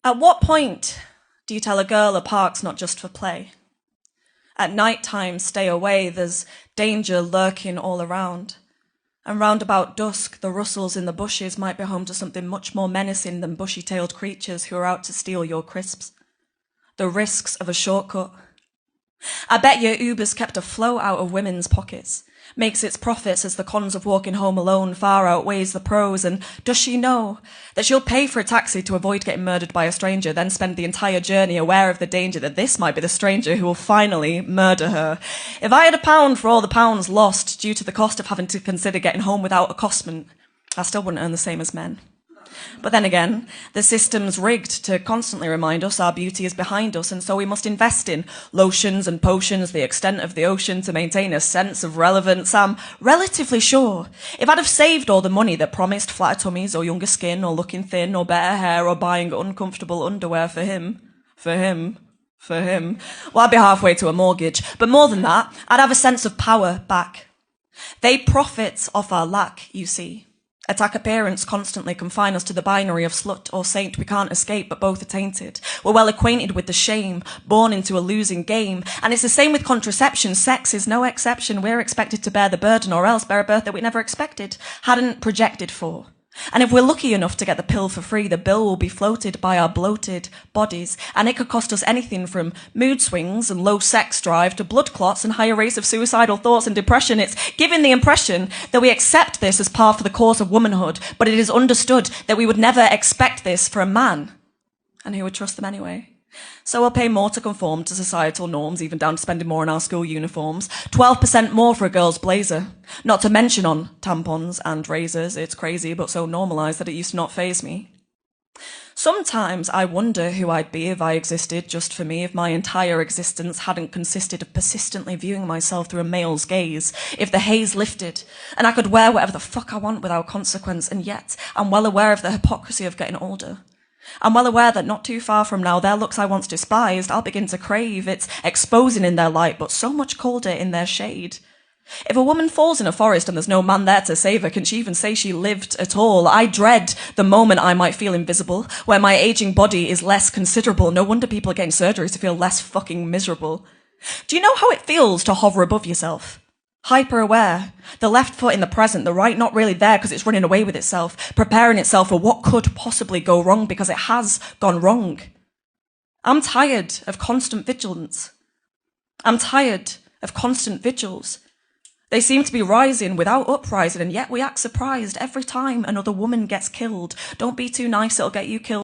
At what point do you tell a girl a park's not just for play? At night time, stay away, there's danger lurking all around. And round about dusk, the rustles in the bushes might be home to something much more menacing than bushy-tailed creatures who are out to steal your crisps. The risks of a shortcut. I bet your Uber's kept a float out of women's pockets, makes its profits as the cons of walking home alone far outweighs the pros, and does she know that she'll pay for a taxi to avoid getting murdered by a stranger, then spend the entire journey aware of the danger that this might be the stranger who will finally murder her? If I had a pound for all the pounds lost due to the cost of having to consider getting home without accostation, I still wouldn't earn the same as men. But then again, the system's rigged to constantly remind us our beauty is behind us, and so we must invest in lotions and potions, the extent of the ocean, to maintain a sense of relevance. I'm relatively sure if I'd have saved all the money that promised flatter tummies or younger skin or looking thin or better hair or buying uncomfortable underwear for him, well, I'd be halfway to a mortgage. But more than that, I'd have a sense of power back. They profit off our lack, you see. Attack appearance constantly confine us to the binary of slut or saint we can't escape, but both are tainted. We're well acquainted with the shame, born into a losing game. And it's the same with contraception. Sex is no exception. We're expected to bear the burden or else bear a birth that we never expected, hadn't projected for. And if we're lucky enough to get the pill for free, the bill will be floated by our bloated bodies. And it could cost us anything from mood swings and low sex drive to blood clots and higher rates of suicidal thoughts and depression. It's giving the impression that we accept this as par for the course of womanhood, but it is understood that we would never expect this for a man. And who would trust them anyway? So we'll pay more to conform to societal norms, even down to spending more on our school uniforms. 12% more for a girl's blazer. Not to mention on tampons and razors. It's crazy, but so normalised that it used to not faze me. Sometimes I wonder who I'd be if I existed just for me, if my entire existence hadn't consisted of persistently viewing myself through a male's gaze, if the haze lifted, and I could wear whatever the fuck I want without consequence, and yet I'm well aware of the hypocrisy of getting older. I'm well aware that not too far from now, their looks I once despised, I'll begin to crave. It's exposing in their light, but so much colder in their shade. If a woman falls in a forest and there's no man there to save her, can she even say she lived at all? I dread the moment I might feel invisible, where my aging body is less considerable. No wonder people are getting surgery to feel less fucking miserable. Do you know how it feels to hover above yourself? Hyper-aware, the left foot in the present, the right not really there because it's running away with itself, preparing itself for what could possibly go wrong because it has gone wrong. I'm tired of constant vigilance. I'm tired of constant vigils. They seem to be rising without uprising, and yet we act surprised every time another woman gets killed. Don't be too nice, it'll get you killed.